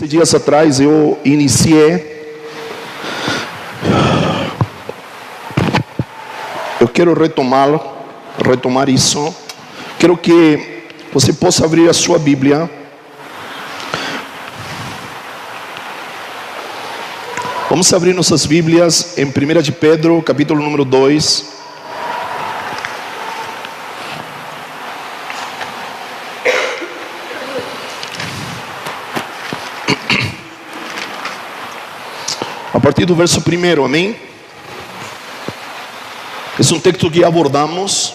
Dias atrás eu iniciei. Eu quero retomar isso. Quero que você possa abrir a sua Bíblia. Vamos abrir nossas Bíblias em 1 de Pedro, capítulo número 2. A partir do verso 1, amém? Esse é um texto que abordamos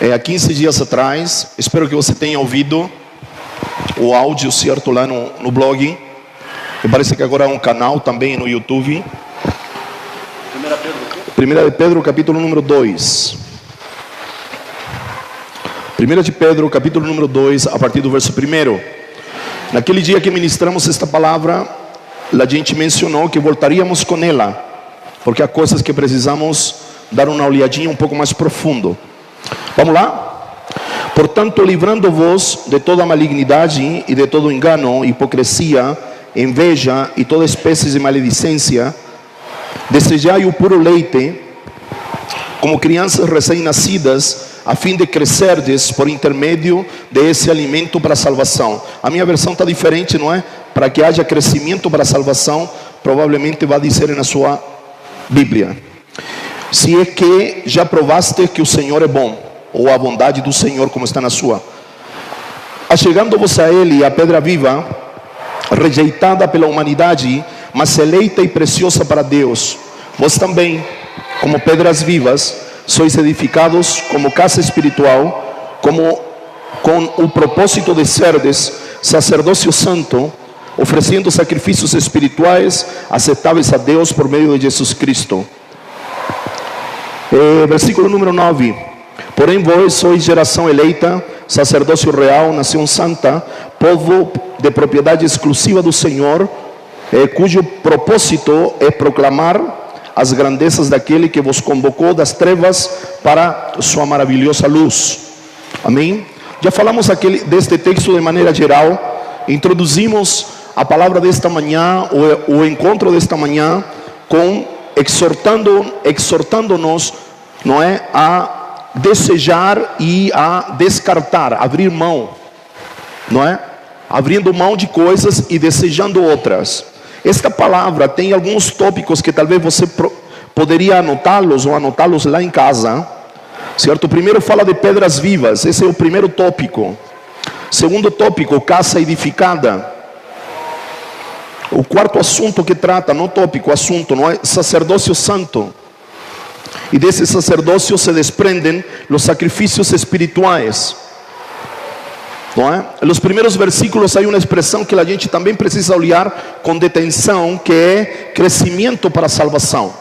há 15 dias atrás. Espero que você tenha ouvido o áudio certo lá no blog. Me parece que agora há um canal também no YouTube. 1 de Pedro, capítulo número 2. 1 de Pedro, capítulo número 2, a partir do verso 1. Naquele dia que ministramos esta palavra, a gente mencionou que voltaríamos com ela, porque há coisas que precisamos dar uma olhadinha um pouco mais profundo. Vamos lá? Portanto, livrando-vos de toda malignidade e de todo engano, hipocrisia, inveja e toda espécie de maledicência, desejai o puro leite, como crianças recém-nascidas, a fim de crescerdes por intermédio desse alimento para a salvação. A minha versão está diferente, não é? Para que haja crescimento para a salvação, provavelmente vai dizer na sua Bíblia: se é que já provaste que o Senhor é bom, ou a bondade do Senhor, como está na sua. Achegando-vos a Ele, a pedra viva, rejeitada pela humanidade, mas eleita e preciosa para Deus, vós também, como pedras vivas, sois edificados como casa espiritual, com o propósito de serdes sacerdócio santo, oferecendo sacrifícios espirituais aceitáveis a Deus por meio de Jesus Cristo. Versículo número 9. Porém vós sois geração eleita, sacerdócio real, nação santa, povo de propriedade exclusiva do Senhor, cujo propósito é proclamar as grandezas daquele que vos convocou das trevas para sua maravilhosa luz. Amém? Já falamos deste texto de maneira geral. Introduzimos a palavra desta manhã, o encontro desta manhã, com exortando-nos, não é, a desejar e a descartar, abrir mão, não é? Abrindo mão de coisas e desejando outras. Esta palavra tem alguns tópicos que talvez você poderia anotá-los ou anotá-los lá em casa, certo? O primeiro fala de pedras vivas, esse é o primeiro tópico. Segundo tópico, casa edificada. O quarto assunto que trata, não tópico, assunto, não é? Sacerdócio santo. E desse sacerdócio se desprendem os sacrifícios espirituais, não é? Nos primeiros versículos há uma expressão que a gente também precisa olhar com detenção, que é crescimento para a salvação.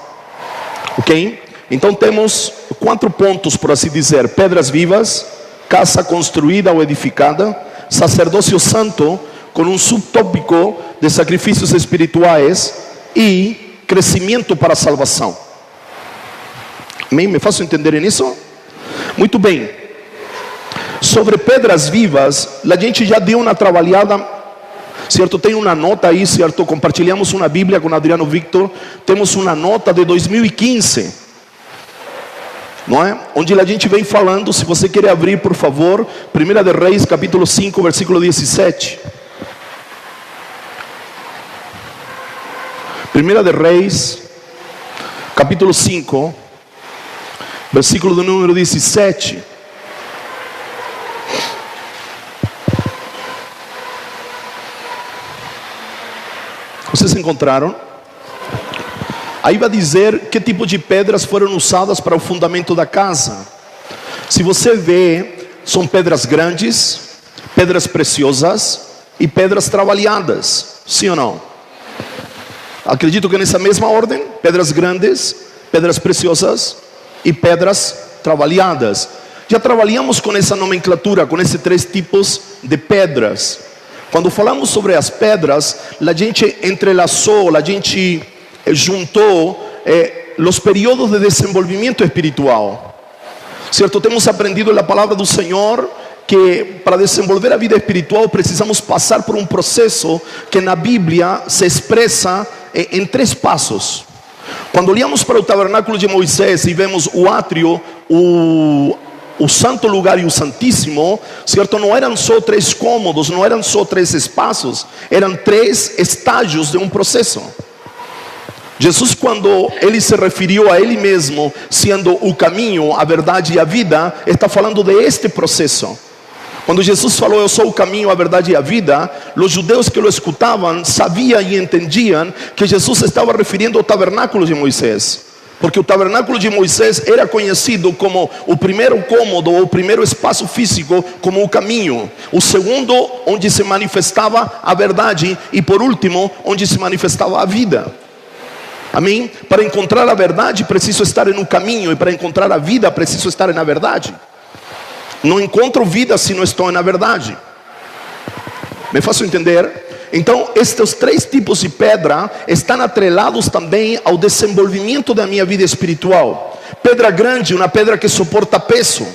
Ok? Então temos 4 pontos, por assim dizer: pedras vivas, casa construída ou edificada, sacerdócio santo, com um subtópico de sacrifícios espirituais, e crescimento para a salvação. Amém? Me faço entender nisso? Muito bem. Sobre pedras vivas, a gente já deu uma trabalhada, certo? Tem uma nota aí, certo? Compartilhamos uma Bíblia com Adriano Victor. Temos uma nota de 2015, não é? Onde a gente vem falando, se você quer abrir, por favor, 1 de Reis, capítulo 5, versículo 17. 1 de Reis, capítulo 5, versículo do número 17. Vocês encontraram? Aí vai dizer que tipo de pedras foram usadas para o fundamento da casa. Se você vê, são pedras grandes, pedras preciosas e pedras trabalhadas. Sim ou não? Acredito que nessa mesma ordem: pedras grandes, pedras preciosas e pedras trabalhadas. Já trabalhamos com essa nomenclatura, com esses 3 tipos de pedras. Quando falamos sobre as pedras, a gente entrelaçou, a gente juntou os períodos de desenvolvimento espiritual, certo? Temos aprendido na palavra do Senhor que para desenvolver a vida espiritual precisamos passar por um processo que na Bíblia se expressa em 3 passos. Quando olhamos para o tabernáculo de Moisés e vemos o átrio, o santo lugar e o santíssimo, certo? Não eram só 3 cômodos, não eram só 3 espaços, eram 3 estágios de um processo. Jesus, quando ele se referiu a ele mesmo sendo o caminho, a verdade e a vida, está falando de este processo. Quando Jesus falou, eu sou o caminho, a verdade e a vida, os judeus que o escutavam sabiam e entendiam que Jesus estava referindo ao tabernáculo de Moisés. Porque o tabernáculo de Moisés era conhecido como o primeiro cômodo, ou o primeiro espaço físico, como o caminho. O segundo, onde se manifestava a verdade. E por último, onde se manifestava a vida. Amém? Para encontrar a verdade, preciso estar no caminho. E para encontrar a vida, preciso estar na verdade. Não encontro vida se não estou na verdade. Me faço entender? Então, estes 3 tipos de pedra estão atrelados também ao desenvolvimento da minha vida espiritual. Pedra grande, uma pedra que suporta peso.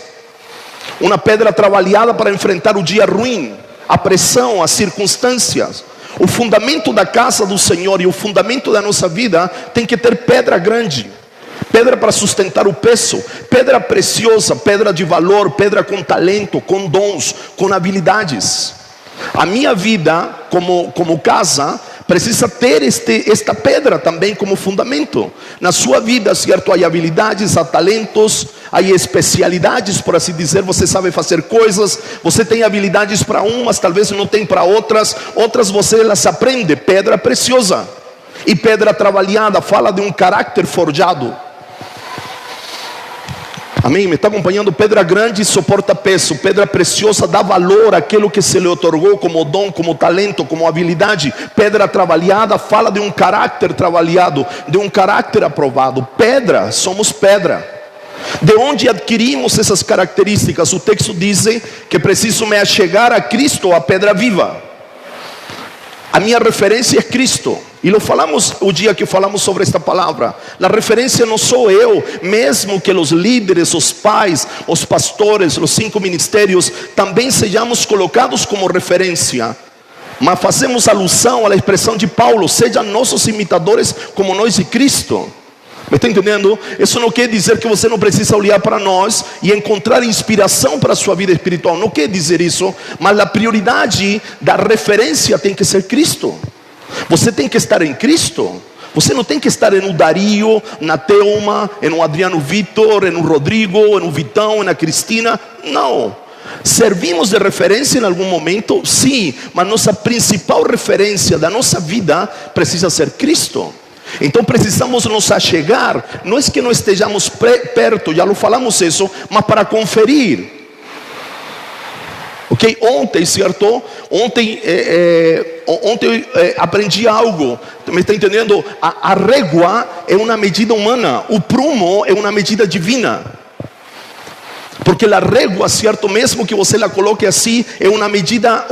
Uma pedra trabalhada para enfrentar o dia ruim, a pressão, as circunstâncias. O fundamento da casa do Senhor e o fundamento da nossa vida tem que ter pedra grande. Pedra para sustentar o peso, pedra preciosa, pedra de valor, pedra com talento, com dons, com habilidades. A minha vida como casa precisa ter esta pedra também como fundamento. Na sua vida, certo, há habilidades, há talentos, há especialidades, por assim dizer. Você sabe fazer coisas, você tem habilidades para umas, talvez não tem para outras. Outras você las aprende. Pedra preciosa e pedra trabalhada fala de um caráter forjado. Amém? Me está acompanhando? Pedra grande suporta peso, pedra preciosa dá valor àquilo que se lhe otorgou como dom, como talento, como habilidade. Pedra trabalhada fala de um caráter trabalhado, de um caráter aprovado. Pedra, somos pedra. De onde adquirimos essas características? O texto diz que preciso me achegar a Cristo, a pedra viva. A minha referência é Cristo. E lo falamos o dia que falamos sobre esta palavra. A referência não sou eu, mesmo que os líderes, os pais, os pastores, os 5 ministérios também sejamos colocados como referência. Mas fazemos alusão à expressão de Paulo: sejam nossos imitadores como nós de Cristo. Me está entendendo? Isso não quer dizer que você não precisa olhar para nós e encontrar inspiração para a sua vida espiritual. Não quer dizer isso. Mas a prioridade da referência tem que ser Cristo. Você tem que estar em Cristo. Você não tem que estar em um Dario, na Thelma, em um Adriano Vitor, em um Rodrigo, em um Vitão, na Cristina. Não. Servimos de referência em algum momento, sim. Mas nossa principal referência da nossa vida precisa ser Cristo. Então precisamos nos achegar. Não é que não estejamos perto, já lo falamos isso, mas para conferir. Ok? Ontem, certo? Ontem aprendi algo. Me está entendendo? A régua é uma medida humana. O prumo é uma medida divina. Porque a régua, certo? Mesmo que você la coloque assim, é uma medida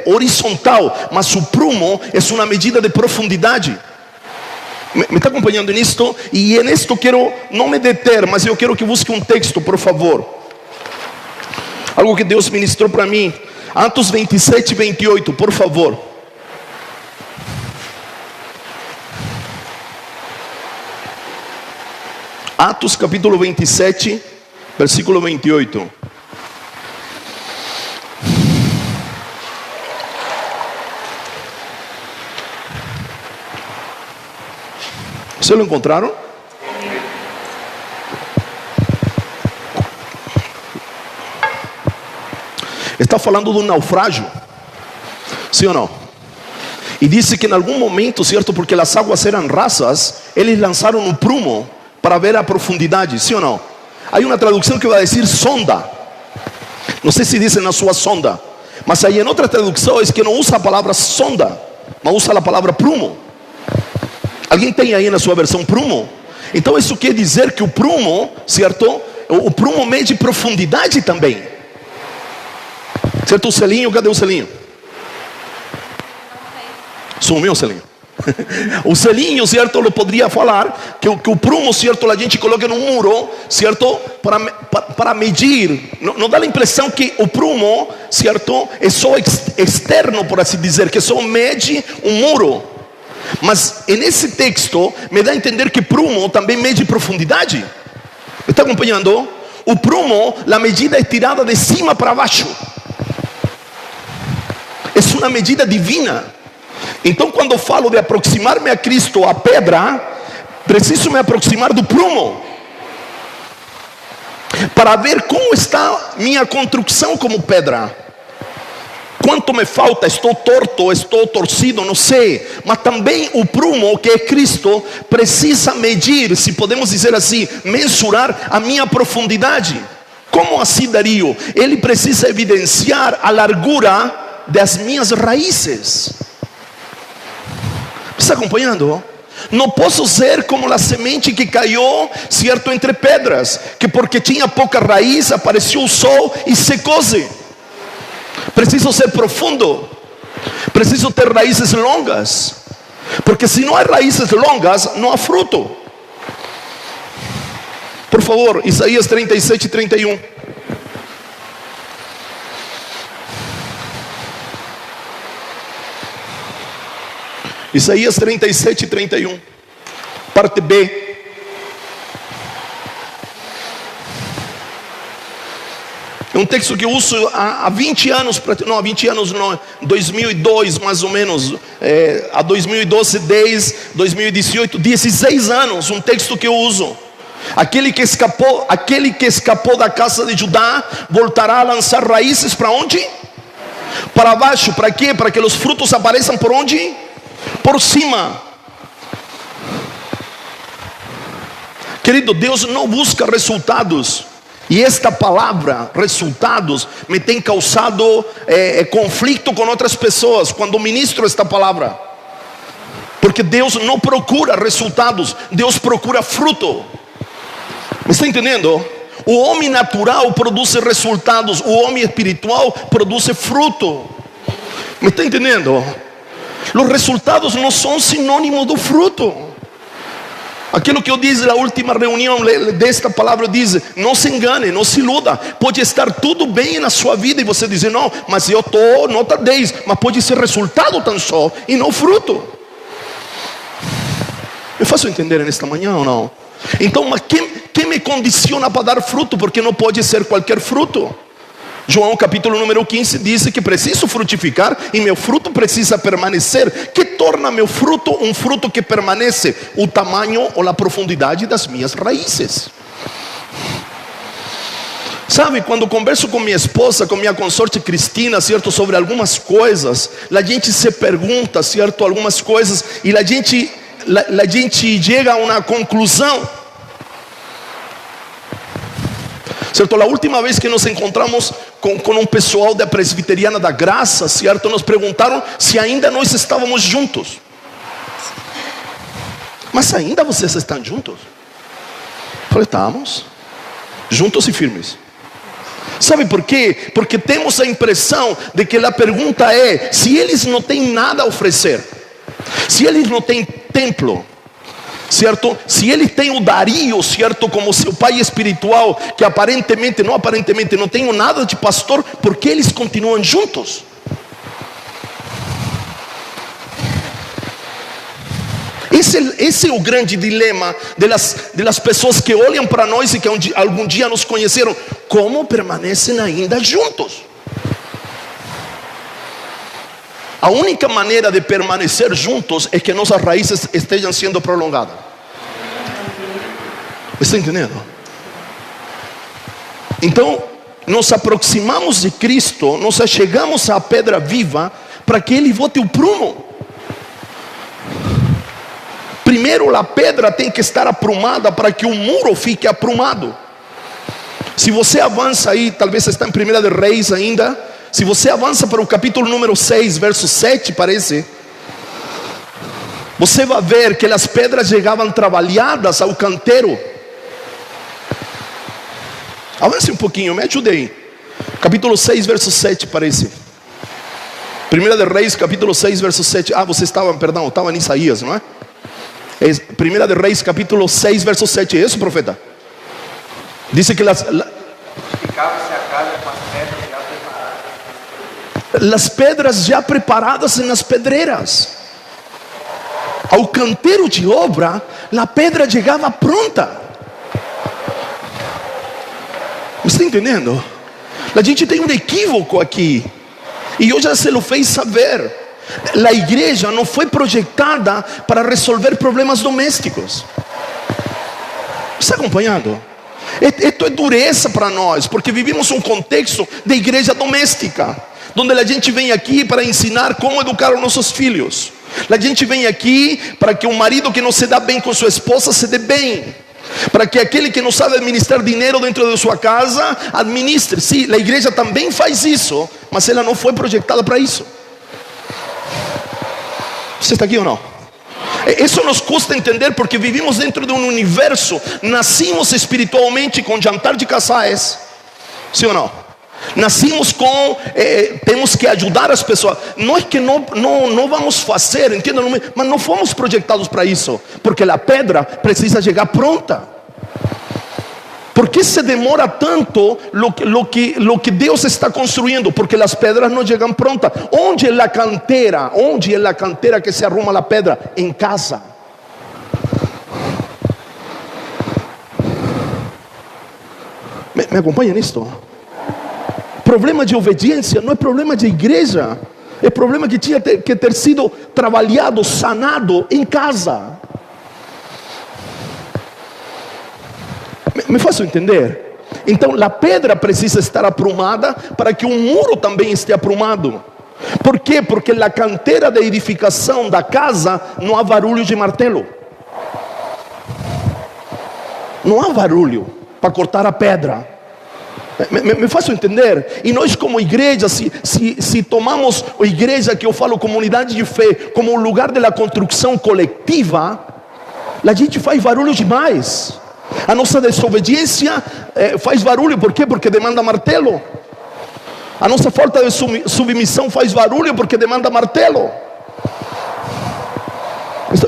horizontal. Mas o prumo é uma medida de profundidade. Me está acompanhando nisto? E nisto quero não me deter, mas eu quero que busque um texto, por favor. Algo que Deus ministrou para mim. Atos 27 e 28, por favor. Atos capítulo 27, versículo 28. ¿Vocês lo encontraram? Está falando de um naufrágio, sim ou não? E disse que em algum momento, certo, porque as águas eram rasas, eles lançaram um prumo para ver a profundidade, sim ou não? Há uma tradução que vai dizer sonda. Não sei se dizem na sua sonda, mas aí em outra tradução é que não usa a palavra sonda, mas usa a palavra prumo. Alguém tem aí na sua versão prumo? Então isso quer dizer que o prumo, certo? O prumo mede profundidade também. Certo, o Celinho? Cadê o Celinho? Sumiu o Celinho? O selinho, certo, lo poderia falar que o prumo, certo, a gente coloca no muro, certo, para medir. Não dá a impressão que o prumo, certo, é só externo, por assim dizer, que só mede um muro. Mas nesse texto me dá a entender que prumo também mede profundidade. Me está acompanhando? O prumo, a medida é tirada de cima para baixo. É uma medida divina. Então, quando falo de aproximar-me a Cristo, a pedra, preciso me aproximar do prumo, para ver como está minha construção como pedra. Quanto me falta, estou torto, estou torcido, não sei. Mas também o prumo, que é Cristo, precisa medir, se podemos dizer assim, mensurar a minha profundidade. Como assim, Dario? Ele precisa evidenciar a largura das minhas raízes. Está acompanhando? Não posso ser como a semente que caiu, certo, entre pedras, que porque tinha pouca raiz, apareceu o sol e secou-se. Preciso ser profundo, preciso ter raízes longas, porque se não há raízes longas, não há fruto. Por favor, Isaías 37, 31. Isaías 37, 31, parte B. É um texto que eu uso há 20 anos, não, há 20 anos não, 2002 mais ou menos, a 2012, 10, 2018, 16 anos, um texto que eu uso. Aquele que escapou da casa de Judá, voltará a lançar raízes para onde? Para baixo, para quê? Para que os frutos apareçam por onde? Por cima. Querido, Deus não busca resultados. E esta palavra, resultados, me tem causado conflito com outras pessoas quando ministro esta palavra. Porque Deus não procura resultados, Deus procura fruto. Me está entendendo? O homem natural produz resultados, o homem espiritual produz fruto. Me está entendendo? Os resultados não são sinônimo do fruto. Aquilo que eu disse na última reunião desta palavra, diz: não se engane, não se iluda. Pode estar tudo bem na sua vida e você dizer: não, mas eu estou nota 10. Mas pode ser resultado tão só e não fruto. Eu faço entender nesta manhã ou não? Então, mas quem me condiciona para dar fruto? Porque não pode ser qualquer fruto. João capítulo número 15 diz que preciso frutificar e meu fruto precisa permanecer. Que torna meu fruto um fruto que permanece? O tamanho ou a profundidade das minhas raízes. Sabe, quando converso com minha esposa, com minha consorte Cristina, certo, sobre algumas coisas, a gente se pergunta, certo, algumas coisas, e a gente chega a uma conclusão. Certo, a última vez que nos encontramos com um pessoal da Presbiteriana da Graça, certo, nos perguntaram se ainda nós estávamos juntos. Mas ainda vocês estão juntos? Falei, estamos juntos e firmes. Sabe por quê? Porque temos a impressão de que a pergunta é: se eles não têm nada a oferecer, se eles não têm templo, certo? Se ele tem o Dario, certo, como seu pai espiritual, que aparentemente não tem nada de pastor, por que eles continuam juntos? Esse é o grande dilema das pessoas que olham para nós e que algum dia nos conheceram. Como permanecem ainda juntos? A única maneira de permanecer juntos é que nossas raízes estejam sendo prolongadas. Está entendendo? Então, nos aproximamos de Cristo, nos achegamos à pedra viva para que Ele bote o prumo. Primeiro, a pedra tem que estar aprumada para que o muro fique aprumado. Se você avança aí, talvez está em 1 de Reis ainda. Se você avança para o capítulo número 6, verso 7, parece, você vai ver que as pedras chegavam trabalhadas ao canteiro. Avance um pouquinho, me ajude aí. Capítulo 6, verso 7, parece. Primeira de Reis, capítulo 6, verso 7. Você estava em Isaías, não é? Primeira de Reis, capítulo 6, verso 7. É isso, profeta? Diz que as pedras já preparadas nas pedreiras. Ao canteiro de obra, a pedra chegava pronta. Você está entendendo? A gente tem um equívoco aqui, e eu já se lo fez saber. A igreja não foi projetada para resolver problemas domésticos. Está acompanhando? Esto é dureza para nós, porque vivimos um contexto de igreja doméstica, onde a gente vem aqui para ensinar como educar os nossos filhos. A gente vem aqui para que um marido que não se dá bem com sua esposa se dê bem, para que aquele que não sabe administrar dinheiro dentro de sua casa administre. Sim, a igreja também faz isso, mas ela não foi projetada para isso. Você está aqui ou não? Isso nos custa entender, porque vivimos dentro de um universo. Nascimos espiritualmente com jantar de casais, sim ou não? Nascimos com, temos que ajudar as pessoas. Não é que não vamos fazer, entenda, mas não fomos projetados para isso, porque a pedra precisa chegar pronta. ¿Por qué se demora tanto lo que Deus está construindo? Porque as pedras não chegam prontas. Onde é a cantera? Onde é a cantera que se arruma a pedra? Em casa. ¿Me acompanha nisto? Problema de obediência não é problema de igreja, é problema que tinha que ter sido trabalhado, sanado em casa. Me faço entender? Então a pedra precisa estar aprumada para que o muro também esteja aprumado. Por quê? Porque na canteira de edificação da casa não há barulho de martelo, não há barulho para cortar a pedra. Me faço entender? E nós como igreja, se tomamos a igreja, que eu falo comunidade de fé, como um lugar de construção coletiva, a gente faz barulho demais. A nossa desobediência faz barulho. Por quê? Porque demanda martelo. A nossa falta de submissão faz barulho porque demanda martelo.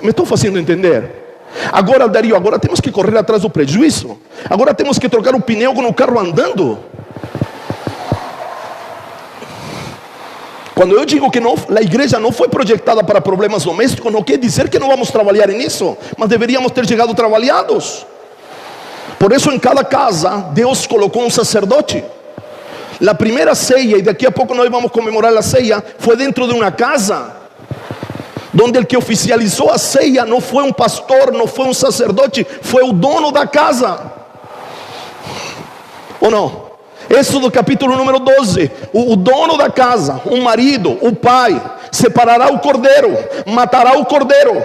Me estou fazendo entender? Agora, Dario, agora temos que correr atrás do prejuízo. Agora temos que trocar o pneu com o carro andando. Quando eu digo que a igreja não foi projetada para problemas domésticos, não quer dizer que não vamos trabalhar nisso, mas deveríamos ter chegado trabalhados. Por isso, em cada casa, Deus colocou um sacerdote. A primeira ceia, e daqui a pouco nós vamos comemorar a ceia, foi dentro de uma casa, onde o que oficializou a ceia não foi um pastor, não foi um sacerdote, foi o dono da casa. Ou não? Êxodo capítulo número 12. O dono da casa, o marido, o pai, separará o cordeiro, matará o cordeiro,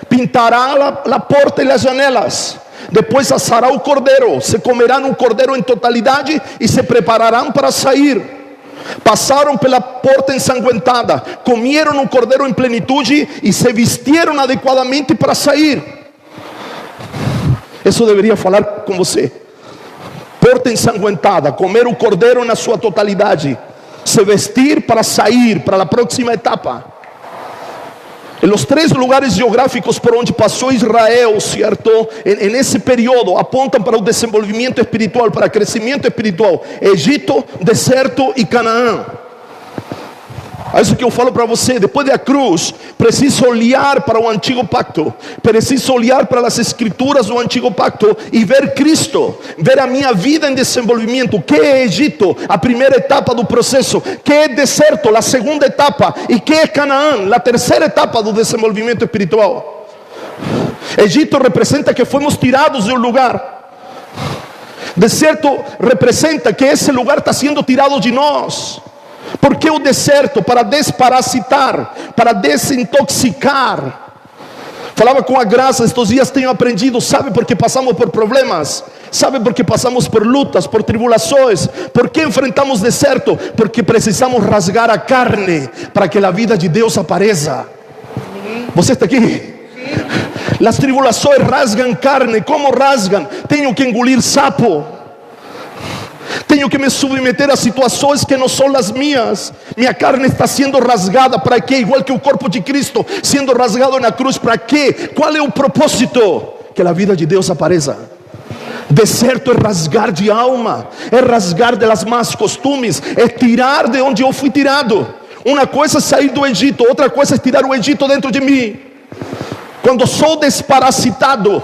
pintará a porta e as janelas. Depois assará o cordeiro, se comerá um cordeiro em totalidade e se prepararão para sair. Passaram pela porta ensanguentada, comeram um cordeiro em plenitude e se vestiram adequadamente para sair. Isso deveria falar com você. Porta ensanguentada, comer o cordeiro na sua totalidade, se vestir para sair para a próxima etapa. Em los 3 lugares geográficos por onde passou Israel, certo? Nesse período apontam para o desenvolvimento espiritual, para o crescimento espiritual: Egito, deserto e Canaã. É isso que eu falo para você. Depois da cruz, preciso olhar para o antigo pacto, preciso olhar para as escrituras do antigo pacto e ver Cristo, ver a minha vida em desenvolvimento. Que é Egito? A primeira etapa do processo. Que é deserto? A segunda etapa. E que é Canaã? A terceira etapa do desenvolvimento espiritual. Egito representa que fomos tirados de um lugar. Deserto representa que esse lugar está sendo tirado de nós. Porque o deserto? Para desparasitar, para desintoxicar. Falava com a Graça estes dias, tenho aprendido. Sabe por que passamos por problemas? Sabe por que passamos por lutas, por tribulações? Por que enfrentamos deserto? Porque precisamos rasgar a carne para que a vida de Deus apareça. Você está aqui? As tribulações rasgam carne. Como rasgam? Tenho que engolir sapo, Tenho que me submeter a situações que não são as minhas. Minha carne está sendo rasgada, para quê? Igual que o corpo de Cristo sendo rasgado na cruz, para quê? Qual é o propósito? Que a vida de Deus apareça. Deserto é rasgar de alma, é rasgar das más costumes, é tirar de onde eu fui tirado. Uma coisa é sair do Egito, outra coisa é tirar o Egito dentro de mim. Quando sou desparasitado,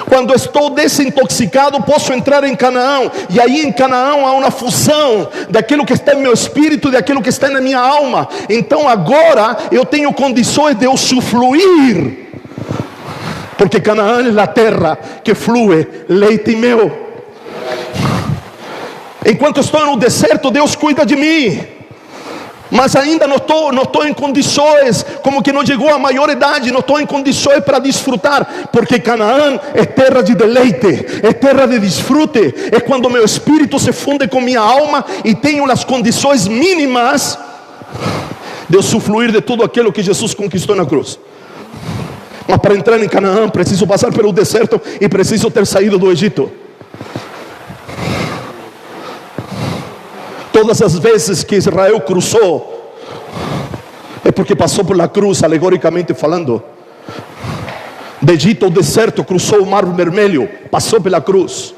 quando estou desintoxicado, posso entrar em Canaã. E aí em Canaã há uma fusão daquilo que está em meu espírito e daquilo que está na minha alma. Então agora eu tenho condições de eu usufruir, porque Canaã é a terra que flui leite e mel. Enquanto estou no deserto, Deus cuida de mim, mas ainda não estou em condições, como que não chegou a maioridade, não estou em condições para desfrutar, porque Canaã é terra de deleite, é terra de desfrute, é quando meu espírito se funde com minha alma e tenho as condições mínimas de usufruir de tudo aquilo que Jesus conquistou na cruz. Mas para entrar em Canaã preciso passar pelo deserto e preciso ter saído do Egito. Todas as vezes que Israel cruzou, é porque passou por la cruz, alegoricamente falando. De Egito ao deserto, cruzou o mar vermelho, passou pela cruz.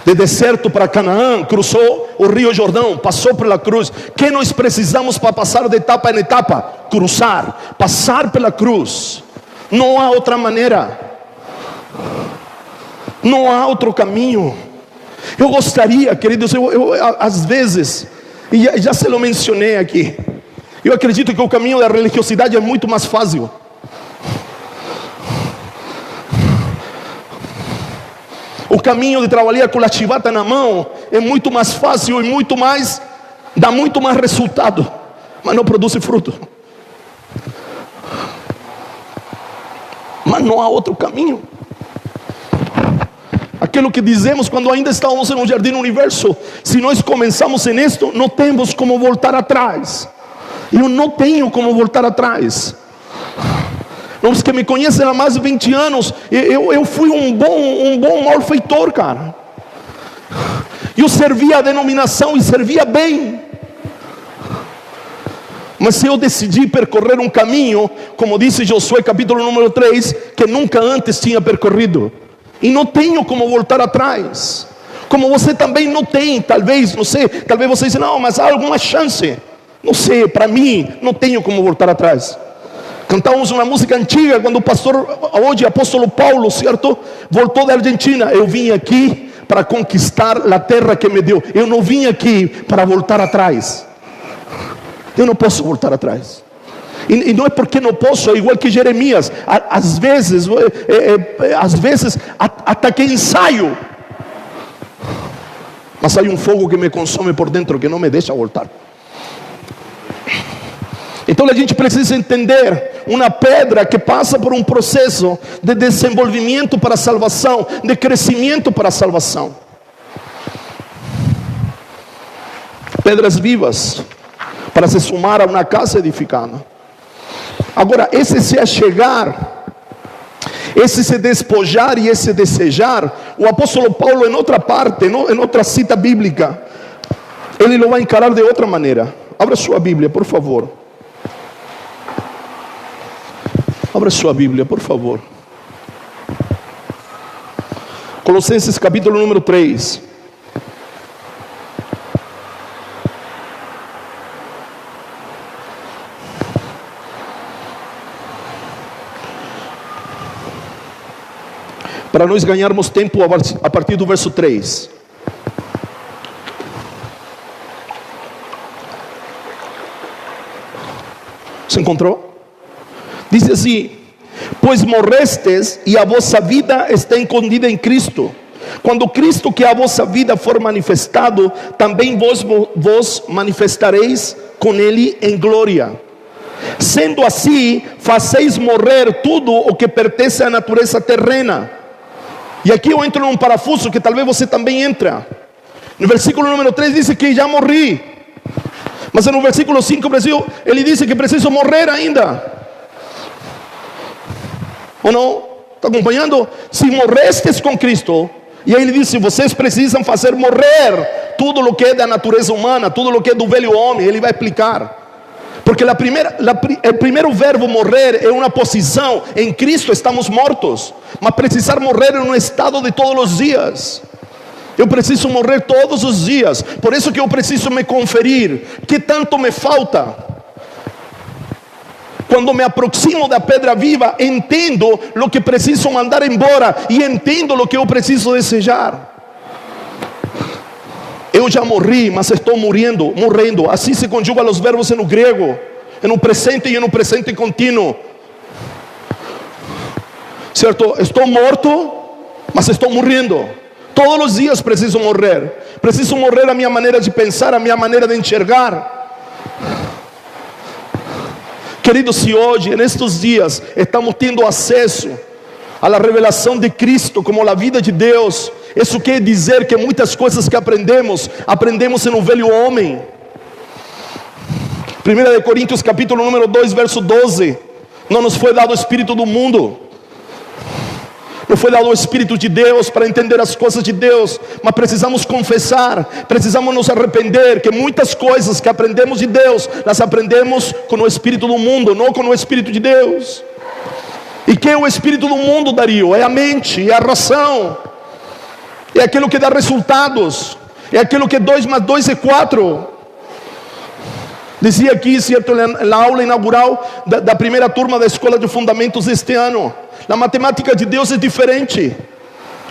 De deserto para Canaã, cruzou o rio Jordão, passou pela cruz. Que nós precisamos para passar de etapa em etapa? Cruzar, passar pela cruz. Não há outra maneira, não há outro caminho. Eu gostaria, queridos, eu às vezes, e já se lo mencionei aqui, eu acredito que o caminho da religiosidade é muito mais fácil. O caminho de trabalhar com a chivata na mão é muito mais fácil e dá muito mais resultado, mas não produz fruto. Mas não há outro caminho. Aquilo que dizemos quando ainda estávamos no Jardim Universo: se nós começamos em isto, não temos como voltar atrás. Eu não tenho como voltar atrás. Os que me conhecem há mais de 20 anos, eu fui um bom malfeitor, cara. Eu servia a denominação e servia bem. Mas eu decidi percorrer um caminho, como disse Josué capítulo número 3, que nunca antes tinha percorrido. E não tenho como voltar atrás. Como você também não tem, talvez, não sei, talvez você diz, não, mas há alguma chance. Não sei, para mim, não tenho como voltar atrás. Cantamos uma música antiga, quando o pastor, hoje apóstolo Paulo, certo? Voltou da Argentina. Eu vim aqui para conquistar a terra que me deu. Eu não vim aqui para voltar atrás. Eu não posso voltar atrás. E não é porque não posso, é igual que Jeremias. Às vezes até que ensaio, mas há um fogo que me consome por dentro, que não me deixa voltar. Então a gente precisa entender, uma pedra que passa por um processo de desenvolvimento para a salvação, de crescimento para a salvação. Pedras vivas para se somar a uma casa edificada. Agora, esse se achegar, esse se despojar e esse desejar, o apóstolo Paulo, em outra parte, em outra cita bíblica, ele lo vai encarar de outra maneira. Abra sua Bíblia, por favor. Abra sua Bíblia, por favor. Colossenses capítulo número 3. Para nós ganharmos tempo a partir do verso 3. Você encontrou? Diz assim: pois morrestes e a vossa vida está escondida em Cristo. Quando Cristo, que é a vossa vida, for manifestado, também vos manifestareis com Ele em glória. Sendo assim, fazeis morrer tudo o que pertence à natureza terrena. E aqui eu entro num parafuso que talvez você também entra. No versículo número 3 diz que já morri. Mas no versículo 5 ele diz que preciso morrer ainda. Ou não? Está acompanhando? Se morrestes com Cristo, E aí ele disse: vocês precisam fazer morrer tudo o que é da natureza humana, tudo o que é do velho homem. Ele vai explicar. Porque o primeiro verbo morrer é uma posição. Em Cristo estamos mortos, mas precisar morrer em um estado de todos os dias. Eu preciso morrer todos os dias. Por isso que eu preciso me conferir. Que tanto me falta? Quando me aproximo da pedra viva, entendo o que preciso mandar embora e entendo o que eu preciso desejar. Eu já morri, mas estou morrendo. Assim se conjugam os verbos no grego, em um presente e em um presente contínuo. Certo? Estou morto, mas estou morrendo. Todos os dias preciso morrer. Preciso morrer a minha maneira de pensar, a minha maneira de enxergar. Queridos, se hoje, nestes dias, estamos tendo acesso à revelação de Cristo como a vida de Deus, isso quer dizer que muitas coisas que aprendemos em um velho homem. 1 Coríntios capítulo número 2, verso 12. Não nos foi dado o Espírito do mundo, não foi dado o Espírito de Deus para entender as coisas de Deus, mas precisamos confessar, precisamos nos arrepender, que muitas coisas que aprendemos de Deus, las aprendemos com o Espírito do mundo, não com o Espírito de Deus. E que é o Espírito do mundo, Dario? É a mente, é a razão, é aquilo que dá resultados, é aquilo que 2 mais 2 é 4. Dizia aqui, certo, na aula inaugural da primeira turma da Escola de Fundamentos deste ano: a matemática de Deus é diferente.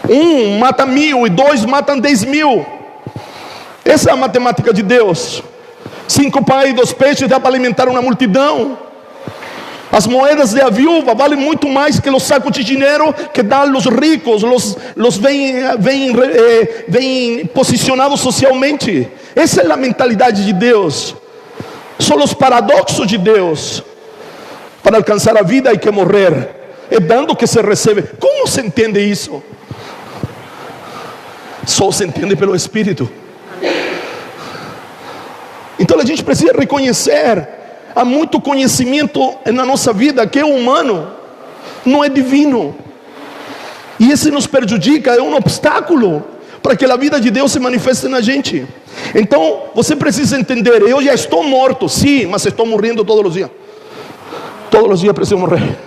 1 mata 1000 e 2 matam 10.000. Essa é a matemática de Deus. 5 pães e 2 peixes dá para alimentar uma multidão. As moedas de a viúva valem muito mais que os sacos de dinheiro que dão os ricos, os bem posicionados socialmente. Essa é a mentalidade de Deus. São os paradoxos de Deus. Para alcançar a vida há que morrer. É dando que se recebe. Como se entende isso? Só se entende pelo Espírito. Então a gente precisa reconhecer: há muito conhecimento na nossa vida que é humano, não é divino. E esse nos prejudica, é um obstáculo para que a vida de Deus se manifeste na gente. Então você precisa entender: eu já estou morto, sim, mas estou morrendo todos os dias. Todos os dias preciso morrer.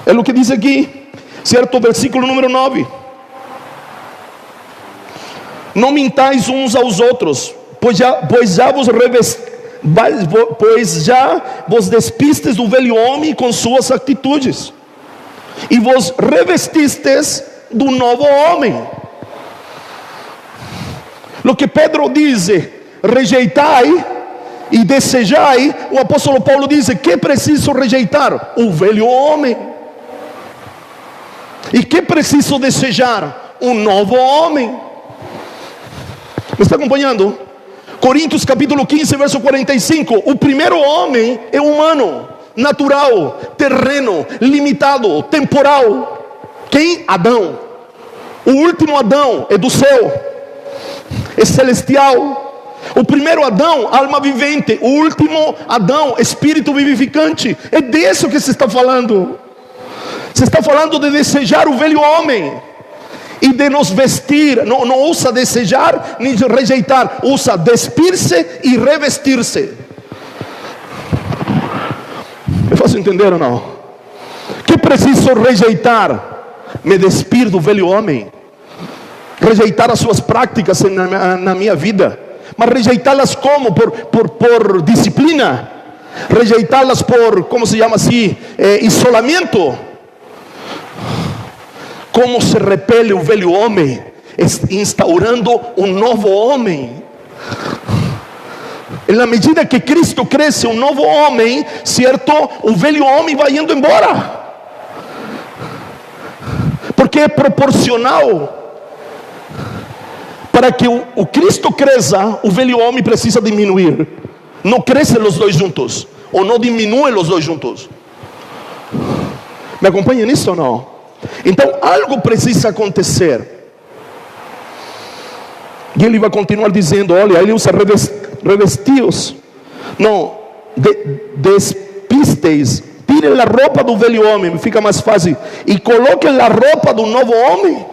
É o que diz aqui, certo? Versículo número 9: não mintais uns aos outros, pois já vos despistes do velho homem com suas atitudes, e vos revestistes do novo homem. O que Pedro diz: rejeitai e desejai, o apóstolo Paulo diz: que preciso rejeitar? O velho homem. E que preciso desejar? Um novo homem. Me está acompanhando? Coríntios capítulo 15, verso 45. O primeiro homem é humano, natural, terreno, limitado, temporal. Quem? Adão. O último Adão é do céu, é celestial. O primeiro Adão, alma vivente. O último Adão, espírito vivificante. É disso que se está falando. Se está falando de desejar o velho homem e de nos vestir. Não usa desejar nem rejeitar, usa despir-se e revestir-se. É fácil entender ou não? Que preciso rejeitar? Me despir do velho homem, rejeitar as suas práticas na minha vida. Mas rejeitá-las como? Por disciplina, rejeitá-las por, como se chama assim, isolamento. Como se repele o velho homem, instaurando um novo homem. Na medida que Cristo cresce, um novo homem, certo? O velho homem vai indo embora, porque é proporcional. Para que o Cristo cresça, o velho homem precisa diminuir. Não crescem os dois juntos, ou não diminuem os dois juntos. Me acompanha nisso ou não? Então algo precisa acontecer. E ele vai continuar dizendo: olha, ele usa revestidos. Não, despisteis. Tirem a roupa do velho homem, fica mais fácil, e coloquem a roupa do novo homem.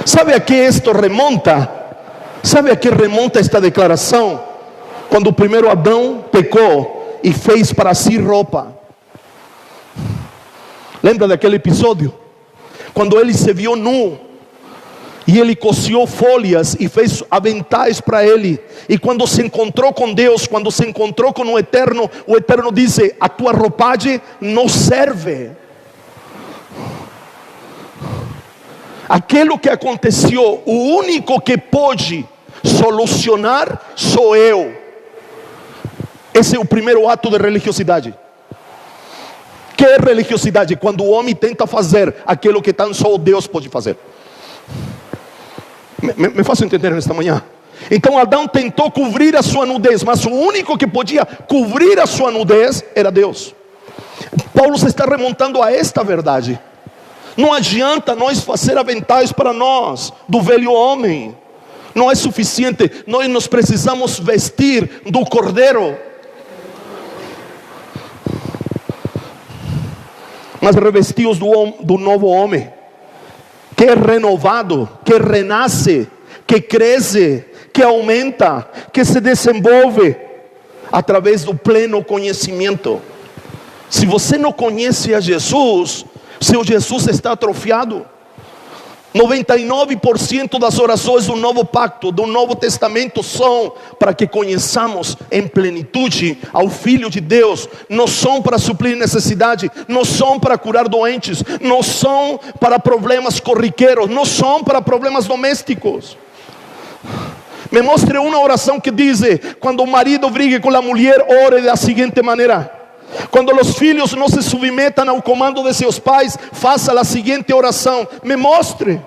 ¿Sabe a qué esto remonta? ¿Sabe a qué remonta esta declaração? Quando o primeiro Adão pecou e fez para si roupa. Lembra daquele episódio? Quando ele se viu nu, e ele coziu folhas e fez aventais para ele. E quando se encontrou com Deus, quando se encontrou com o Eterno disse: a tua roupagem não serve. Aquilo que aconteceu, o único que pode solucionar sou eu. Esse é o primeiro ato de religiosidade. Que é religiosidade? Quando o homem tenta fazer aquilo que tão só Deus pode fazer. Me faço entender nesta manhã? Então Adão tentou cobrir a sua nudez, mas o único que podia cobrir a sua nudez era Deus. Paulo se está remontando a esta verdade. Não adianta nós fazer aventais para nós, do velho homem. Não é suficiente. Nós nos precisamos vestir do Cordeiro. Mas revestidos do novo homem, que é renovado, que renasce, que cresce, que aumenta, que se desenvolve através do pleno conhecimento. Se você não conhece a Jesus, seu Jesus está atrofiado. 99% das orações do novo pacto, do Novo Testamento, são para que conheçamos em plenitude ao Filho de Deus. Não são para suprir necessidade, não são para curar doentes, não são para problemas corriqueiros, não são para problemas domésticos. Me mostre uma oração que diz: quando o marido brigue com a mulher, ore da seguinte maneira. Quando os filhos não se submetam ao comando de seus pais, faça a seguinte oração. Me mostre.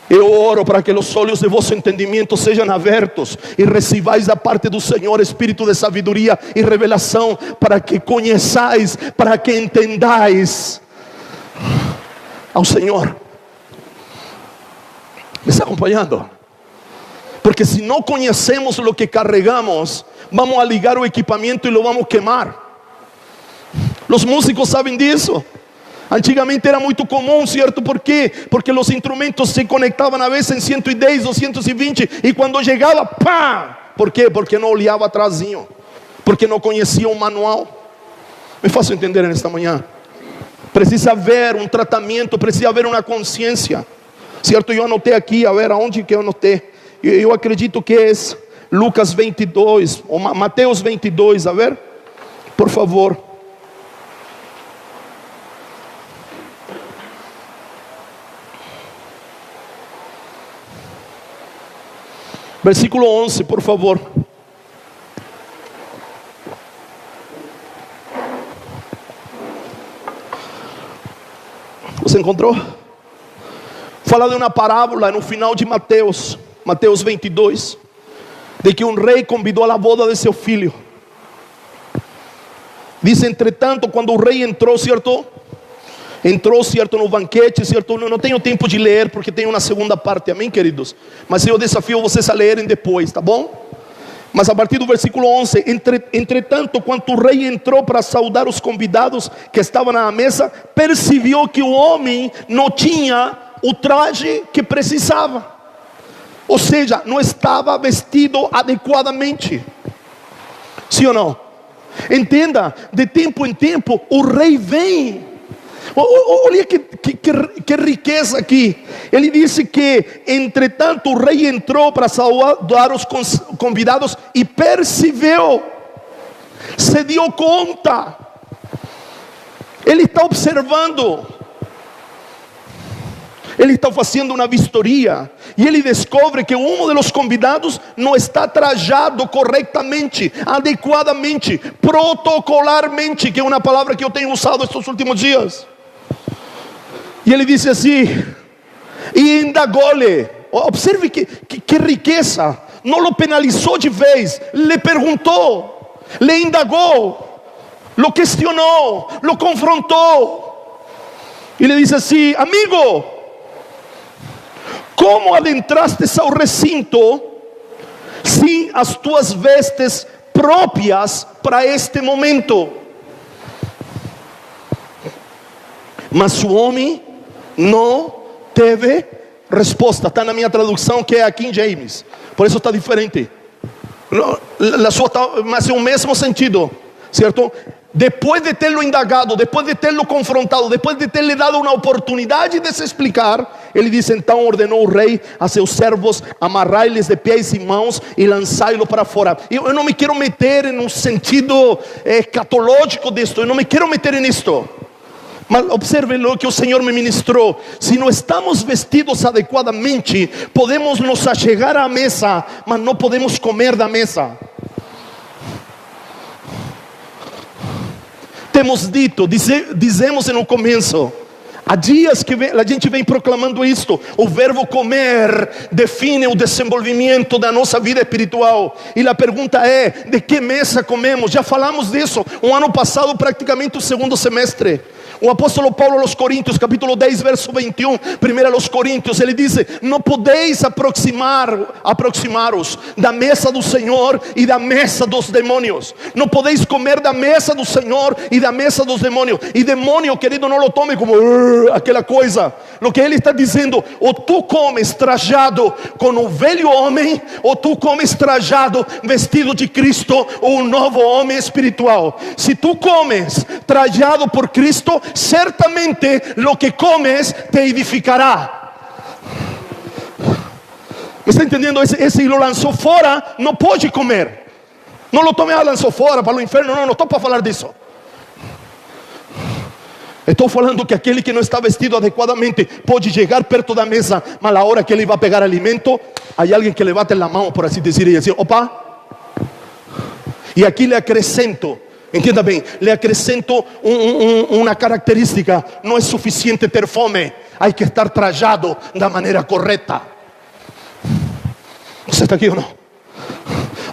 Eu oro para que os olhos de vosso entendimento sejam abertos e recebais da parte do Senhor espírito de sabedoria e revelação, para que conheçais, para que entendais ao Senhor. ¿Me está acompanhando? Porque se não conhecemos o que carregamos, vamos a ligar o equipamento e lo vamos queimar. Os músicos sabem disso. Antigamente era muito comum, certo? ¿Por quê? Porque os instrumentos se conectavam a vezes em 110, 220, e quando chegava, pá! ¿Por quê? Porque não olhava atrasinho, porque não conhecia o manual. Me faço entender nesta manhã. Precisa haver um tratamento, precisa haver uma consciência, certo? Eu anotei aqui, a ver aonde que eu anotei. Eu acredito que é Lucas 22, ou Mateus 22, a ver, por favor. Versículo 11, por favor. Você encontrou? Fala de uma parábola no final de Mateus 22, de que um rei convidou a boda de seu filho. Diz: entretanto, quando o rei entrou, certo, no banquete, certo? Não tenho tempo de ler, porque tem uma segunda parte, amém, queridos? Mas eu desafio vocês a lerem depois, tá bom? Mas a partir do versículo 11, entretanto, quando o rei entrou para saudar os convidados que estavam na mesa, percebeu que o homem não tinha o traje que precisava. Ou seja, não estava vestido adequadamente. Sim ou não? Entenda, de tempo em tempo o rei vem. Olha que riqueza aqui. Ele disse que entretanto o rei entrou para saudar os convidados e percebeu, se deu conta. Ele está observando. Ele está fazendo uma vistoria e ele descobre que um dos convidados não está trajado corretamente, adequadamente, protocolarmente, que é uma palavra que eu tenho usado estes últimos dias. E ele disse assim, e indagou-lhe. Observe que riqueza. Não o penalizou de vez, lhe perguntou, lhe indagou, lo questionou, lo confrontou. E ele disse assim: amigo, como adentrastes ao recinto sem as tuas vestes próprias para este momento? mas o homem não teve resposta. Está na minha tradução, que é a King James, por isso está diferente. Mas é o mesmo sentido, certo? Depois de tê-lo indagado, depois de tê-lo confrontado, depois de ter-lhe dado uma oportunidade de se explicar, ele diz: então ordenou o rei a seus servos: amarrai-lhes de pés e mãos e lançai-lo para fora. Eu não me quero meter em um sentido catológico disto, eu não me quero meter nisto. Mas observe o que o Senhor me ministrou. Se não estamos vestidos adequadamente, podemos nos achegar à mesa, mas não podemos comer da mesa. Temos dito, dizemos no começo, há dias que a gente vem proclamando isto: o verbo comer define o desenvolvimento da nossa vida espiritual. E a pergunta é: de que mesa comemos? Já falamos disso um ano passado, praticamente o segundo semestre. O apóstolo Paulo aos Coríntios, capítulo 10, verso 21, primeiro aos Coríntios, ele diz: não podeis aproximar-vos da mesa do Senhor e da mesa dos demônios. Não podeis comer da mesa do Senhor e da mesa dos demônios. E demônio, querido, não lo tome como aquela coisa. O que ele está dizendo: ou tu comes trajado com o velho homem, ou tu comes trajado vestido de Cristo, ou um novo homem espiritual. Se tu comes trajado por Cristo, certamente lo que comes te edificará. ¿Me está entendendo? Esse lo lançou fora, não pode comer. Não lo tome, lançou fora para o inferno. Não estou para falar disso. Estou falando que aquele que não está vestido adequadamente pode chegar perto da mesa, mas a hora que ele vai pegar alimento, há alguém que levanta a mão, por assim dizer, e diz: opa. E aqui lhe acrescento, entenda bem, lhe acrescento uma característica: não é suficiente ter fome, há que estar trajado da maneira correta. Você está aqui ou não?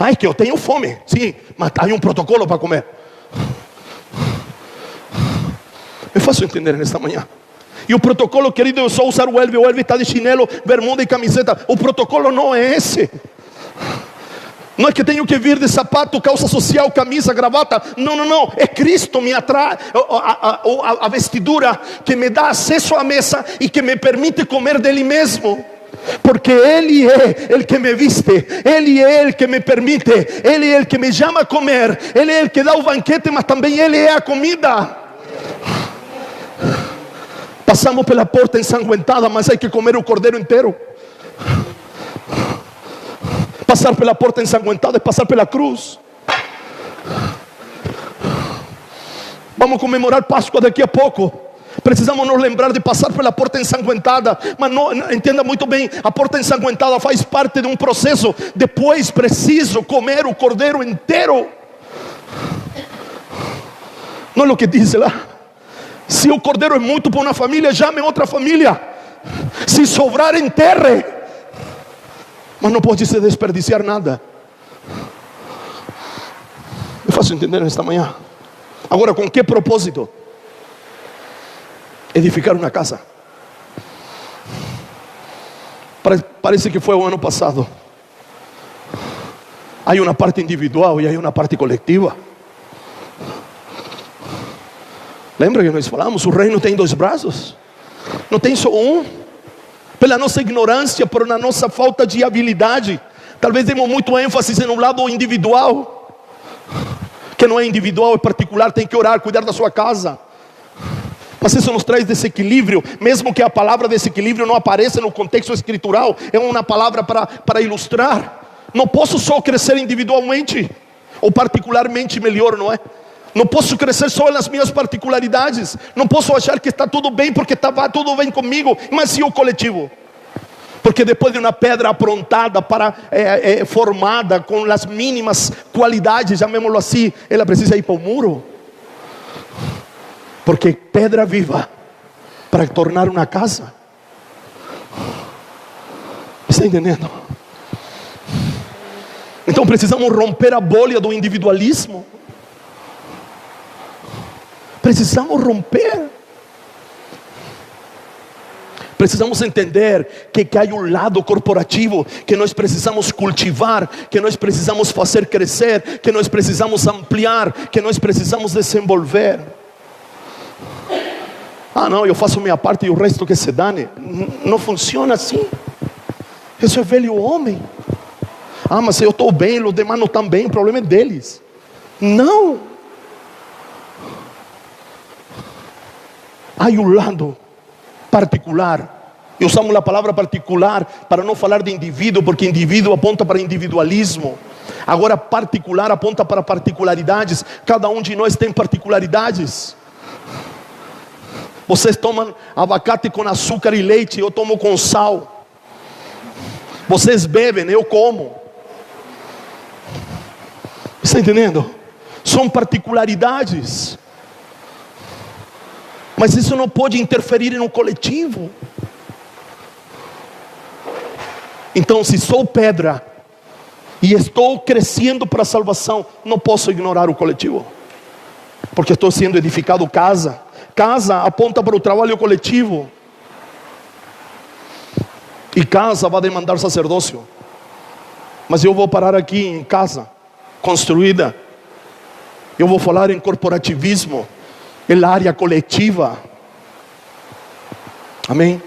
Ai, que eu tenho fome, sim, mas há um protocolo para comer. É fácil entender nesta manhã. E o protocolo, querido, é só usar o Elvio está de chinelo, bermuda e camiseta. O protocolo não é esse. Não é que tenho que vir de sapato, calça social, camisa, gravata. Não. É Cristo me atrai, a vestidura que me dá acesso à mesa e que me permite comer dele mesmo. Porque Ele é o que me viste, Ele é o que me permite, Ele é o que me chama a comer, Ele é o que dá o banquete, mas também Ele é a comida. Passamos pela porta ensanguentada, mas há que comer o cordeiro inteiro. Passar pela porta ensanguentada é passar pela cruz. Vamos comemorar Páscoa daqui a pouco. Precisamos nos lembrar de passar pela porta ensanguentada. Mas não, entenda muito bem, a porta ensanguentada faz parte de um processo. Depois preciso comer o cordeiro inteiro. Não é o que diz lá? Se o cordeiro é muito para uma família, chame outra família. Se sobrar, enterre. Mas não pode se desperdiciar nada. É fácil entender nesta manhã. Agora, com que propósito? Edificar uma casa. Parece que foi o ano passado. Há uma parte individual e há uma parte coletiva. Lembra que nós falamos? O reino tem dois braços. Não tem só um. Pela nossa ignorância, por na nossa falta de habilidade, talvez demos muito ênfase no lado individual. Que não é individual, é particular. Tem que orar, cuidar da sua casa. Mas isso nos traz desequilíbrio. Mesmo que a palavra desequilíbrio não apareça no contexto escritural, é uma palavra para ilustrar. Não posso só crescer individualmente, ou particularmente melhor, não é? Não posso crescer só nas minhas particularidades. Não posso achar que está tudo bem porque estava tudo bem comigo. Mas e o coletivo? Porque depois de uma pedra aprontada, formada com as mínimas qualidades, chamémoslo assim, ela precisa ir para o muro. Porque pedra viva para tornar uma casa. Está entendendo? Então precisamos romper a bolha do individualismo. Precisamos romper. Precisamos entender que há um lado corporativo que nós precisamos cultivar, que nós precisamos fazer crescer, que nós precisamos ampliar, que nós precisamos desenvolver. Ah, não, eu faço minha parte e o resto que se dane. Não funciona assim. Isso é velho homem. Ah, mas eu estou bem, os demais não estão bem, o problema é deles. Não. Há um lado particular. E usamos a palavra particular para não falar de indivíduo, porque indivíduo aponta para individualismo. Agora particular aponta para particularidades. Cada um de nós tem particularidades. Vocês tomam abacate com açúcar e leite, eu tomo com sal. Vocês bebem, eu como. Está entendendo? São particularidades. Mas isso não pode interferir no coletivo. Então, se sou pedra e estou crescendo para a salvação, não posso ignorar o coletivo, porque estou sendo edificado casa. Casa aponta para o trabalho coletivo, e casa vai demandar sacerdócio. Mas eu vou parar aqui em casa construída. Eu vou falar em corporativismo, em área coletiva. Amém?